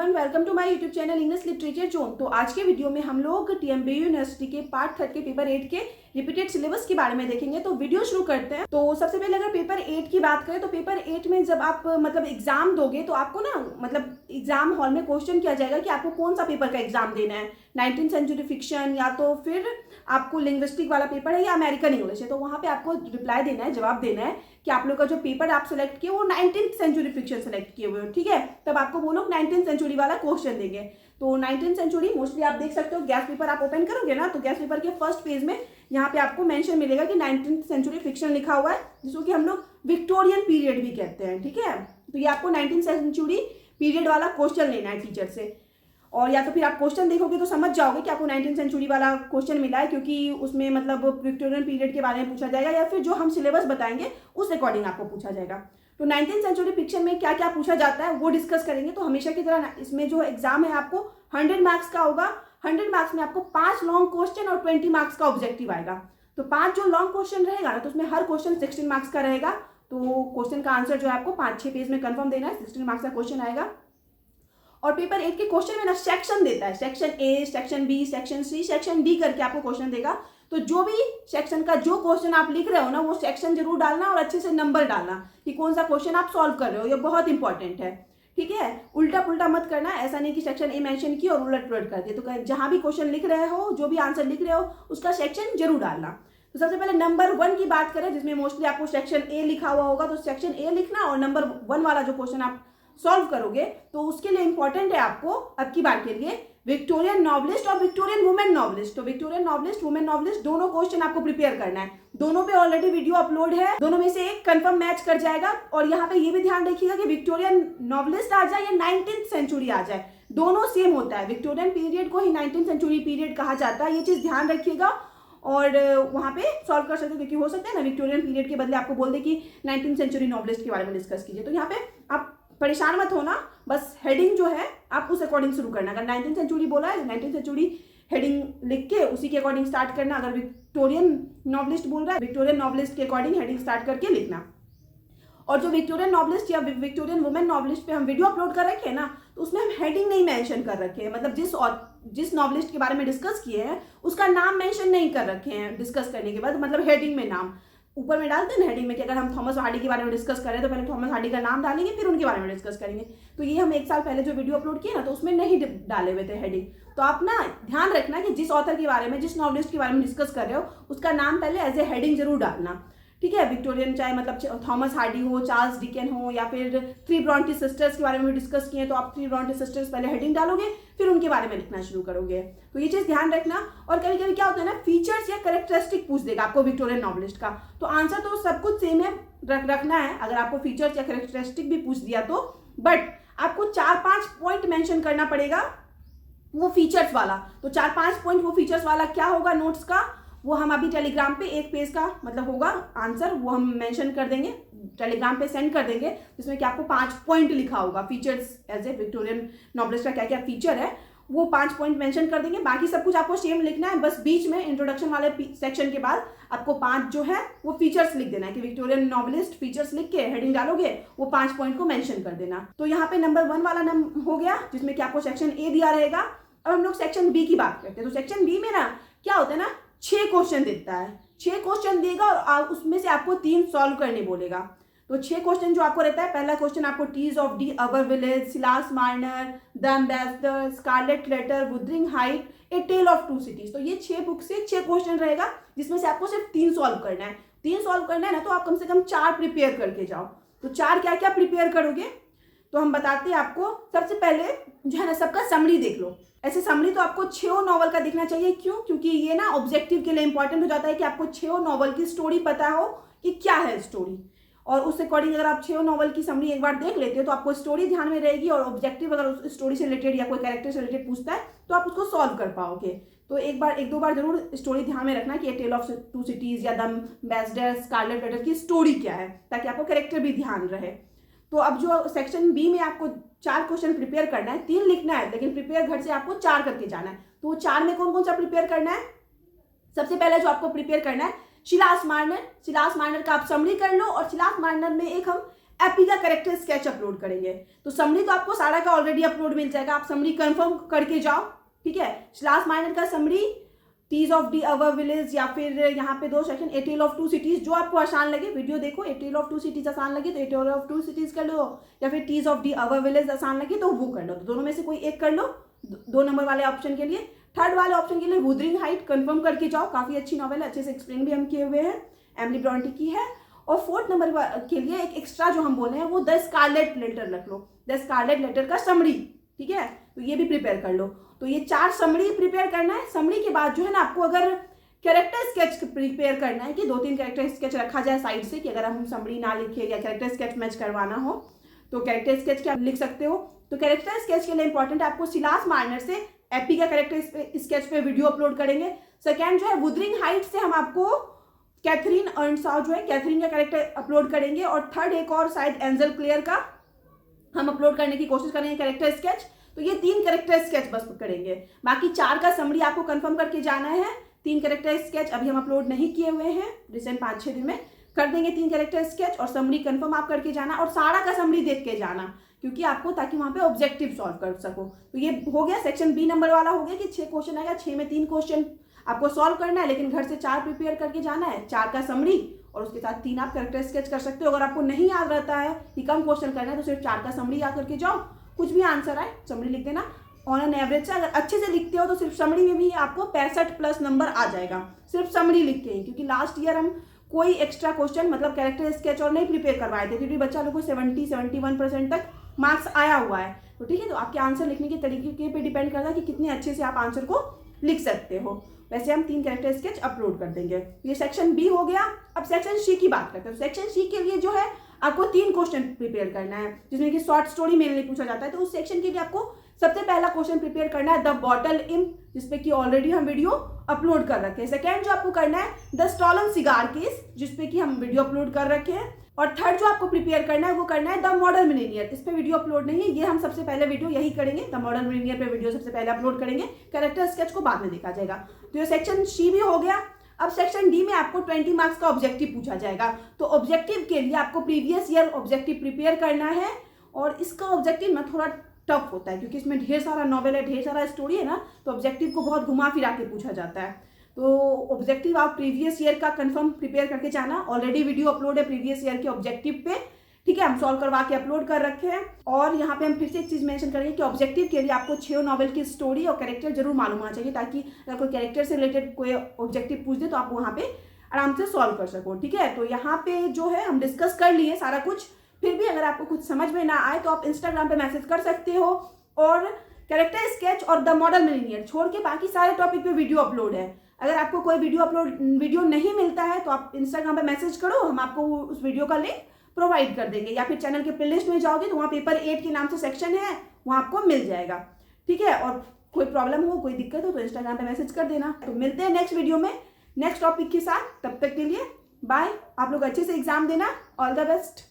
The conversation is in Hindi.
Everyone, welcome to my YouTube channel English literature zone. तो आज के वीडियो में हम लोग टीएमबीयू यूनिवर्सिटी के पार्ट 3 के पेपर 8 के रिपीटेड सिलेबस के बारे में देखेंगे। तो वीडियो शुरू करते हैं। तो सबसे पहले अगर पेपर 8 की बात करें तो पेपर 8 में जब आप एग्जाम दोगे तो आपको ना एग्जाम हॉल में क्वेश्चन किया जाएगा कि आपको कौन सा पेपर का एग्जाम देना है, 19th सेंचुरी फिक्शन या तो फिर आपको लिंग्विस्टिक वाला पेपर है या अमेरिकन इंग्लिश है। तो वहाँ पे आपको रिप्लाई देना है, जवाब देना है कि आप लोग का जो पेपर आप सेलेक्ट किए वो 19th सेंचुरी फिक्शन सेलेक्ट किए हुए हो, ठीक है। तब आपको वो लोग 19th सेंचुरी वाला क्वेश्चन देंगे। तो 19th सेंचुरी मोस्टली आप देख सकते हो, गैस पेपर आप ओपन करोगे ना तो गैस पेपर के फर्स्ट पेज में यहाँ पे आपको मेंशन मिलेगा कि 19th सेंचुरी फिक्शन लिखा हुआ है, जिसको कि हम लोग विक्टोरियन पीरियड भी कहते हैं, ठीक है। तो ये आपको 19th सेंचुरी पीरियड वाला क्वेश्चन लेना है टीचर से, और या तो फिर आप क्वेश्चन देखोगे तो समझ जाओगे कि आपको 19th सेंचुरी वाला क्वेश्चन मिला है, क्योंकि उसमें विक्टोरियन पीरियड के बारे में पूछा जाएगा या फिर जो हम सिलेबस बताएंगे उस अकॉर्डिंग आपको पूछा जाएगा। तो 19th सेंचुरी फिक्शन में क्या क्या पूछा जाता है वो डिस्कस करेंगे। तो हमेशा की तरह इसमें जो एग्जाम है आपको 100 मार्क्स का होगा। 100 मार्क्स में आपको 5 लॉन्ग क्वेश्चन और 20 मार्क्स का ऑब्जेक्टिव आएगा। तो 5 जो लॉन्ग क्वेश्चन रहेगा ना तो उसमें हर क्वेश्चन 16 मार्क्स का रहेगा। तो क्वेश्चन का आंसर जो है आपको 5-6 पेज में कंफर्म देना है, 16 मार्क्स का क्वेश्चन आएगा। और पेपर 8 के क्वेश्चन में ना सेक्शन देता है, section A, section B, section C, section D करके आपको क्वेश्चन देगा। तो जो भी सेक्शन का जो क्वेश्चन आप लिख रहे हो ना वो सेक्शन जरूर डालना और अच्छे से नंबर डालना कि कौन सा क्वेश्चन आप सॉल्व कर रहे हो, ये बहुत इंपॉर्टेंट है, ठीक है। उल्टा पुल्टा मत करना, ऐसा नहीं कि सेक्शन ए मेंशन किया और उलट पुलट कर दिया। तो जहां भी क्वेश्चन लिख रहे हो, जो भी आंसर लिख रहे हो उसका सेक्शन जरूर डालना। तो सबसे पहले नंबर 1 की बात करें, जिसमें मोस्टली आपको सेक्शन ए लिखा हुआ होगा, तो सेक्शन ए लिखना और नंबर 1 वाला जो क्वेश्चन आप सॉल्व करोगे तो उसके लिए इंपॉर्टेंट है आपको अब की बार के लिए विक्टोरियन नॉवलिस्ट और विक्टोरियन वुमेन नॉवलिस्ट। तो विक्टोरियन नॉवलिस्ट, वुमेन नॉवलिस्ट दोनों क्वेश्चन आपको प्रिपेयर करना है। दोनों पे ऑलरेडी वीडियो अपलोड है, दोनों में से एक कंफर्म मैच कर जाएगा। और यहाँ पे ये भी ध्यान रखिएगा कि विक्टोरियन नॉवलिस्ट आ जाए या 19th सेंचुरी आ जाए, दोनों सेम होता है। विक्टोरियन पीरियड को ही 19th सेंचुरी पीरियड कहा जाता है, ये चीज ध्यान रखिएगा। और वहां पे सॉल्व कर सकते हो, क्योंकि हो सकता है ना विक्टोरियन पीरियड के बदले आपको बोल दे कि 19th सेंचुरी नॉवलिस्ट के बारे में डिस्कस कीजिए। तो यहाँ पे आप परेशान मत होना, बस हेडिंग जो है आप उस अकॉर्डिंग शुरू करना। अगर 19th सेंचुरी बोला है 19th सेंचुरी हेडिंग लिख के उसी के अकॉर्डिंग स्टार्ट करना। अगर विक्टोरियन नॉवलिस्ट बोल रहा है विक्टोरियन नॉवलिस्ट के अकॉर्डिंग हेडिंग स्टार्ट करके लिखना। और जो विक्टोरियन नॉवलिस्ट या विक्टोरियन वुमेन नॉवलिस्ट पे हम वीडियो अपलोड कर रखे हैं ना, तो उसमें हम हेडिंग नहीं मेंशन कर रखे हैं, जिस नॉवलिस्ट के बारे में डिस्कस किए हैं उसका नाम मेंशन नहीं कर रखे हैं डिस्कस करने के बाद, हेडिंग में नाम ऊपर में डालते हैं ना हेडिंग में, कि अगर हम थॉमस हार्डी के बारे में डिस्कस करें तो पहले थॉमस हार्डी का नाम डालेंगे फिर उनके बारे में डिस्कस करेंगे। तो ये हम 1 साल पहले जो वीडियो अपलोड किए ना तो उसमें नहीं डाले हुए थे हेडिंग। तो आप ना ध्यान रखना कि जिस ऑथर के बारे में, जिस नॉवलिस्ट के बारे में डिस्कस कर रहे हो उसका नाम पहले एज ए हेडिंग जरूर डालना, ठीक है। विक्टोरियन चाहे थॉमस हार्डी हो, चार्ल्स डिकेन हो, या फिर 3 ब्रॉन्टी सिस्टर्स के बारे में डिस्कस किए तो आप 3 ब्रॉन्टी सिस्टर्स पहले हेडिंग डालोगे फिर उनके बारे में लिखना शुरू करोगे। तो ये चीज ध्यान रखना। और कभी कभी क्या होता है ना, फीचर्स या कैरेक्टरिस्टिक पूछ देगा आपको विक्टोरियन नॉवलिस्ट का, तो आंसर तो सब कुछ सेम है रखना है। अगर आपको फीचर्स या कैरेक्टरिस्टिक भी पूछ दिया तो, बट आपको 4-5 पॉइंट मेंशन करना पड़ेगा वो फीचर्स वाला। तो 4-5 पॉइंट वो फीचर्स वाला क्या होगा नोट्स का, वो हम अभी टेलीग्राम पे 1 पेज का होगा आंसर, वो हम मेंशन कर देंगे, टेलीग्राम पे सेंड कर देंगे, जिसमें कि आपको 5 पॉइंट लिखा होगा features as a Victorian novelist का क्या क्या फीचर है, वो 5 पॉइंट मेंशन कर देंगे। बाकी सब कुछ आपको सेम लिखना है, बस बीच में इंट्रोडक्शन वाले सेक्शन के बाद आपको 5 जो है वो फीचर्स लिख देना है कि विक्टोरियन नॉवलिस्ट फीचर्स लिख के हेडिंग डालोगे, वो 5 पॉइंट को मेंशन कर देना। तो यहाँ पे नंबर 1 वाला हो गया, जिसमें कि आपको सेक्शन ए दिया रहेगा। अब हम लोग सेक्शन बी की बात करते हैं। तो सेक्शन बी में ना क्या होता है ना, 6 क्वेश्चन देता है, 6 क्वेश्चन देगा और उसमें से आपको 3 सॉल्व करने बोलेगा। तो 6 क्वेश्चन जो आपको रहता है, पहला क्वेश्चन आपको टीज ऑफ डी अवर विलेज, Silas Marner, the Ambassador, Scarlet Letter, Wuthering Height, a Tale of 2 Cities. तो ये 6 बुक से 6 क्वेश्चन रहेगा, जिसमें से आपको सिर्फ 3 सॉल्व करना है। 3 सॉल्व करना है ना तो आप कम से कम 4 प्रिपेयर करके जाओ। तो 4 क्या क्या प्रिपेयर करोगे तो हम बताते हैं आपको। सबसे पहले जो है ना सबका समरी देख लो। ऐसे समरी तो आपको 6 नॉवल का दिखना चाहिए। क्यों? क्योंकि ये ना ऑब्जेक्टिव के लिए इंपॉर्टेंट हो जाता है कि आपको 6 नॉवल की स्टोरी पता हो कि क्या है स्टोरी, और उस अकॉर्डिंग अगर आप 6 नॉवल की समरी एक बार देख लेते हो तो आपको स्टोरी ध्यान में रहेगी, और ऑब्जेक्टिव अगर उस स्टोरी से रिलेटेड या कोई कैरेक्टर से रिलेटेड पूछता है तो आप उसको सॉल्व कर पाओगे। तो एक दो बार जरूर स्टोरी ध्यान में रखना कि ए टेल ऑफ 2 सिटीज या द एम्बेसडर, स्कारलेट लेटर की स्टोरी क्या है, ताकि आपको कैरेक्टर भी ध्यान रहे। तो अब जो सेक्शन बी में आपको 4 क्वेश्चन प्रिपेयर करना है, 3 लिखना है, लेकिन प्रिपेयर घर से आपको 4 करके जाना है। तो वो 4 में कौन कौन सा प्रिपेयर करना है? सबसे पहले जो आपको प्रिपेयर करना है सिलास मार्नर का आप समरी कर लो, और सिलास मार्नर में एक हम एपी का कैरेक्टर स्केच अपलोड करेंगे। तो समरी तो आपको सारा का ऑलरेडी अपलोड मिल जाएगा, आप समरी कंफर्म करके जाओ, ठीक है। क्लास माइनर का समरी, टीज ऑफ दी अवर विलेज, या फिर यहाँ पे 2 section, a Tale of 2 Cities, जो आपको आसान लगे वीडियो देखो। ए टेल ऑफ 2 सिटीज आसान लगे तो ए टेल ऑफ 2 सिटीज कर लो, या फिर टीज ऑफ दी अवर विलेज आसान लगे तो वो कर लो। तो दोनों में से कोई एक कर लो 2 नंबर वाले ऑप्शन के लिए। थर्ड वाले ऑप्शन के लिए वुदरिंग हाइट कंफर्म करके जाओ, काफी अच्छी नॉवेल है, अच्छे से एक्सप्लेन भी हम किए हुए हैं, एमिली ब्रॉन्टे की है। और 4th नंबर के लिए एक एक्स्ट्रा जो हम बोले हैं वो द स्कारलेट लेटर रख लो, द स्कारलेट लेटर का समरी, ठीक है। तो ये भी प्रिपेयर कर लो। तो ये 4 समरी प्रिपेयर करना है। समरी के बाद जो है ना आपको अगर कैरेक्टर स्केच प्रिपेयर करना है कि 2-3 कैरेक्टर स्केच रखा जाए साइड से, कि अगर हम समरी ना लिखे या कैरेक्टर स्केच मैच करवाना हो तो कैरेक्टर स्केच क्या लिख सकते हो। तो कैरेक्टर स्केच के लिए इंपॉर्टेंट है आपको सिलास मार्नर से एपी का कैरेक्टर स्केच पे वीडियो अपलोड करेंगे। सेकेंड जो है वुदरिंग हाइट से हम आपको कैथरीन अर्नसाउ जो है कैथरीन का कैरेक्टर अपलोड करेंगे। और थर्ड एक और शायद एंजल क्लियर का हम अपलोड करने की कोशिश करेंगे कैरेक्टर स्केच। तो ये 3 कैरेक्टर स्केच बस करेंगे, बाकी 4 का समरी आपको कंफर्म करके जाना है। 3 कैरेक्टर स्केच अभी हम अपलोड नहीं किए हुए हैं, रिसेंट 5-6 दिन में कर देंगे 3 कैरेक्टर स्केच, और समरी कंफर्म आप करके जाना और सारा का समरी देख के जाना, क्योंकि आपको ताकि वहां पे ऑब्जेक्टिव सॉल्व कर सको। तो ये हो गया सेक्शन बी नंबर वाला, हो गया कि 6 क्वेश्चन आएगा, 6 में 3 क्वेश्चन आपको सॉल्व करना है, लेकिन घर से 4 प्रिपेयर करके जाना है, 4 का समरी और उसके साथ 3 आप कैरेक्टर स्केच कर सकते हो। अगर आपको नहीं याद रहता है कि कम क्वेश्चन करना है तो सिर्फ 4 का समरी याद करके जाओ, कुछ भी आंसर आए समरी लिख देना। ऑन एन एवरेज से अगर अच्छे से लिखते हो तो सिर्फ समरी में भी आपको 65+ नंबर आ जाएगा, सिर्फ समरी लिख के ही, क्योंकि लास्ट ईयर हम कोई एक्स्ट्रा क्वेश्चन मतलब कैरेक्टर स्केच और नहीं प्रिपेयर करवाए थे, क्योंकि बच्चा लोग को 70-71% तक मार्क्स आया हुआ है। तो ठीक है, तो आपके आंसर लिखने के तरीके पे डिपेंड करता है कि कितने अच्छे से आप आंसर को लिख सकते हो। वैसे हम 3 कैरेक्टर स्केच अपलोड कर देंगे। ये सेक्शन बी हो गया। अब सेक्शन सी की बात करते हैं। सेक्शन सी के लिए जो है आपको 3 क्वेश्चन प्रिपेयर करना है, जिसमें कि शॉर्ट स्टोरी मेनली पूछा जाता है। तो उस सेक्शन के लिए आपको सबसे पहला क्वेश्चन प्रिपेयर करना है द बॉटल इम्प, जिसपे कि ऑलरेडी हम वीडियो अपलोड कर रखे हैं। सेकेंड जो आपको करना है द स्टॉलन सिगार केस, जिसपे कि हम वीडियो अपलोड कर रखे हैं। और थर्ड जो आपको प्रिपेयर करना है वो करना है द मॉडल मिलीनियर, इस पे वीडियो अपलोड नहीं है, ये हम सबसे पहले वीडियो यही करेंगे, द मॉडल मिलीनियर पे वीडियो सबसे पहले अपलोड करेंगे, कैरेक्टर स्केच को बाद में देखा जाएगा। तो ये सेक्शन सी भी हो गया। अब सेक्शन डी में आपको 20 मार्क्स का ऑब्जेक्टिव पूछा जाएगा। तो ऑब्जेक्टिव के लिए आपको प्रीवियस ईयर ऑब्जेक्टिव प्रिपेयर करना है, और इसका ऑब्जेक्टिव ना थोड़ा टफ होता है, क्योंकि इसमें ढेर सारा नॉवेल है, ढेर सारा स्टोरी है ना, तो ऑब्जेक्टिव को बहुत घुमा फिरा के पूछा जाता है। तो ऑब्जेक्टिव आप प्रीवियस ईयर का कंफर्म प्रिपेयर करके जाना। ऑलरेडी वीडियो अपलोड है प्रीवियस ईयर के ऑब्जेक्टिव पे, ठीक है, हम सॉल्व करवा के अपलोड कर रखे हैं। और यहाँ पे हम फिर से एक चीज मेंशन करेंगे कि ऑब्जेक्टिव के लिए आपको 6 नॉवेल की स्टोरी और कैरेक्टर जरूर मालूम होना चाहिए, ताकि अगर कोई कैरेक्टर से रिलेटेड कोई ऑब्जेक्टिव पूछ दे तो आप वहाँ पे आराम से सॉल्व कर सको, ठीक है। तो यहाँ पे जो है हम डिस्कस कर लिए सारा कुछ, फिर भी अगर आपको कुछ समझ में ना आए तो आप इंस्टाग्राम पे मैसेज कर सकते हो। और कैरेक्टर स्केच और द मॉडल मिलीनियर छोड़ के बाकी सारे टॉपिक पे वीडियो अपलोड है। अगर आपको कोई वीडियो नहीं मिलता है तो आप इंस्टाग्राम पे मैसेज करो, हम आपको उस वीडियो का लिंक प्रोवाइड कर देंगे, या फिर चैनल के प्लेलिस्ट में जाओगे तो वहाँ पेपर 8 के नाम से सेक्शन है, वहाँ आपको मिल जाएगा, ठीक है। और कोई प्रॉब्लम हो, कोई दिक्कत हो तो इंस्टाग्राम पे मैसेज कर देना। तो मिलते हैं नेक्स्ट वीडियो में नेक्स्ट टॉपिक के साथ, तब तक के लिए बाय। आप लोग अच्छे से एग्जाम देना, ऑल द बेस्ट।